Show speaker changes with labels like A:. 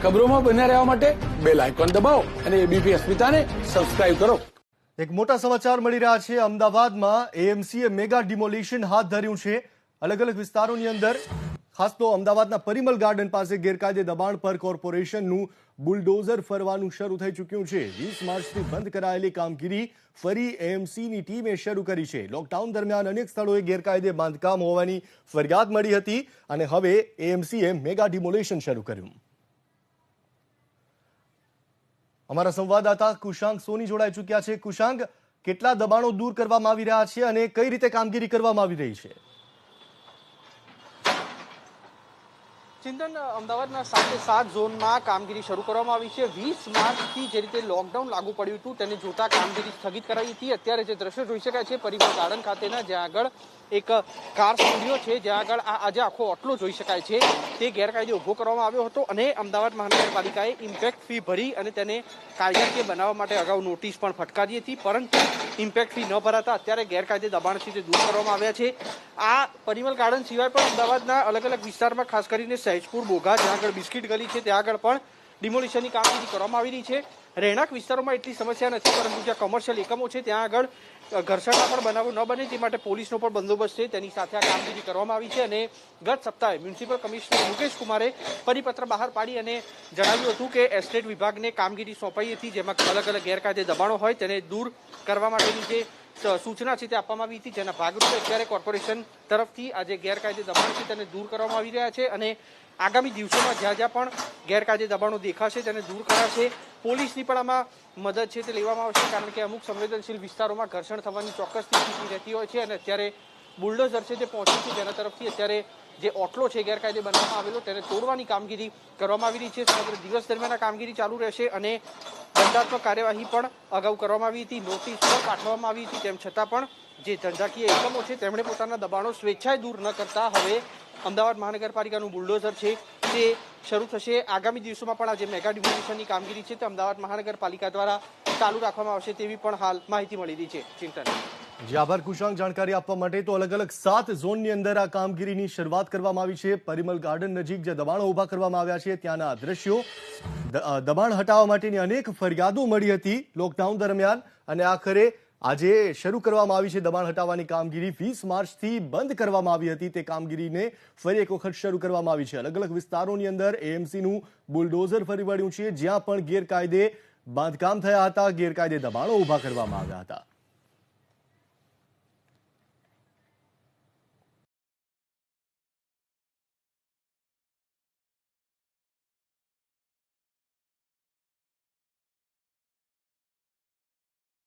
A: ખબરોમાં બન્યા રહેવા માટે બેલ આઇકોન દબાવો અને એબીપી અસ્મિતાને સબસ્ક્રાઇબ કરો।
B: એક મોટા સમાચાર મળી રહ્યા છે। અમદાવાદમાં એએમસીએ મેગા ડિમોલિશન હાથ ધર્યું છે। અલગ અલગ વિસ્તારોની અંદર, ખાસ તો અમદાવાદના પરિમલ ગાર્ડન પાસે ગેરકાયદે દબાણ પર કોર્પોરેશનનું બુલડોઝર ફરવાનું શરૂ થઈ ચૂક્યું છે। 20 માર્ચથી બંધ કરાયેલી કામગીરી ફરી એએમસીની ટીમે શરૂ કરી છે। લોકડાઉન દરમિયાન અનેક સ્થળોએ ગેરકાયદે બાંધકામ હોવાની ફરિયાદ મળી હતી અને હવે એએમસીએ મેગા ડિમોલિશન શરૂ કર્યું। અમારા સંવાદદાતા કુશાંક સોની જોડાઈ ચૂક્યા છે। કુશાંક, કેટલા દબાણો દૂર કરવામાં આવી રહ્યા છે અને કઈ રીતે કામગીરી કરવામાં આવી રહી છે?
C: ચિંતન, અમદાવાદના 7 ઝોનમાં કામગીરી શરૂ કરવામાં આવી છે। 20 માર્ચથી જે રીતે લોકડાઉન લાગુ પડ્યું હતું તેને જોતા કામગીરી સ્થગિત કરાવી હતી। અત્યારે જે દ્રશ્યો જોઈ શકાય છે પરિમલ ગાર્ડન ખાતેના, જ્યાં આગળ એક કાર સ્ટુડિયો છે, જ્યાં આગળ આજે આખો ઓટલો જોઈ શકાય છે તે ગેરકાયદે ઉભો કરવામાં આવ્યો હતો અને અમદાવાદ મહાનગરપાલિકાએ ઇમ્પેક્ટ ફી ભરી અને તેને કાયદાકીય બનાવવા માટે અગાઉ નોટિસ પણ ફટકારી હતી, પરંતુ ઇમ્પેક્ટ ફી ન ભરાતા અત્યારે ગેરકાયદે દબાણથી તે દૂર કરવામાં આવ્યા છે। આ પરિમલ ગાર્ડન સિવાય પણ અમદાવાદના અલગ અલગ વિસ્તારમાં, ખાસ કરીને સહેજપુર, બોઘા, જ્યાં આગળ બિસ્કિટ ગલી છે, ત્યાં આગળ પણ ડિમોલિશનની કામગીરી કરવામાં આવી રહી છે। રહેણાંક વિસ્તારોમાં એટલી સમસ્યા નથી, પરંતુ જ્યાં કોમર્શિયલ એકમો છે ત્યાં આગળ ઘર્ષણના પણ બનાવો ન બને તે માટે પોલીસનો પણ બંદોબસ્ત છે, તેની સાથે આ કામગીરી કરવામાં આવી છે। અને ગત સપ્તાહે મ્યુનિસિપલ કમિશનર મુકેશ કુમારે પરિપત્ર બહાર પાડી અને જણાવ્યું હતું કે એસ્ટેટ વિભાગને કામગીરી સોંપાઈ હતી, જેમાં અલગ અલગ ગેરકાયદે દબાણો હોય તેને દૂર કરવા માટેની જે સૂચના છે તે આપવામાં આવી હતી, જેના ભાગરૂપે અત્યારે કોર્પોરેશન તરફથી આ જે ગેરકાયદે દબાણ છે તેને દૂર કરવામાં આવી રહ્યા છે અને આગામી દિવસોમાં જ્યાં જ્યાં પણ ગેરકાયદે દબાણો દેખાશે તેને દૂર કરાશે। પોલીસની પણ આમાં મદદ છે તે લેવામાં આવશે, કારણ કે અમુક સંવેદનશીલ વિસ્તારોમાં ઘર્ષણ થવાની ચોક્કસ સ્થિતિ રહેતી હોય છે અને અત્યારે બુલડોઝર છે તે પહોંચ્યું છે, જેના તરફથી અત્યારે જે ઓટલો છે ગેરકાયદે બનાવવામાં આવેલો તેને તોડવાની કામગીરી કરવામાં આવી રહી છે। સમગ્ર દિવસ દરમિયાન આ કામગીરી ચાલુ રહેશે અને દંડાત્મક કાર્યવાહી પણ અગાઉ કરવામાં આવી હતી, નોટિસ પણ પાઠવવામાં આવી હતી, તેમ છતાં પણ જે ધંધાકીય એકમો છે તેમણે પોતાના દબાણો સ્વેચ્છાએ દૂર ન કરતા હવે અમદાવાદ મહાનગરપાલિકાનું બુલડોઝર છે તે શરૂ થશે। આગામી દિવસોમાં પણ આ જે મેગા ડિમોલિશનની કામગીરી છે તે અમદાવાદ મહાનગરપાલિકા દ્વારા ચાલુ રાખવામાં આવશે તેવી પણ હાલ માહિતી મળી રહી છે। ચિંતન,
B: જી આભાર કુશાંક જાણકારી આપવા માટે। તો અલગ અલગ 7 ઝોનની અંદર આ કામગીરીની શરૂઆત કરવામાં આવી છે। પરિમલ ગાર્ડન નજીક જે દબાણો ઉભા કરવામાં આવ્યા છે ત્યાંના દ્રશ્યો, દબાણ હટાવવા માટેની અનેક ફરિયાદો મળી હતી લોકડાઉન દરમિયાન અને આખરે આજે શરૂ કરવામાં આવી છે દબાણ હટાવવાની કામગીરી। 20 માર્ચથી બંધ કરવામાં આવી હતી તે કામગીરીને ફરી એક વખત શરૂ કરવામાં આવી છે। અલગ અલગ વિસ્તારોની અંદર એએમસીનું બુલડોઝર ફરી વળ્યું છે, જ્યાં પણ ગેરકાયદે બાંધકામ થયા હતા, ગેરકાયદે દબાણો ઉભા કરવામાં આવ્યા હતા।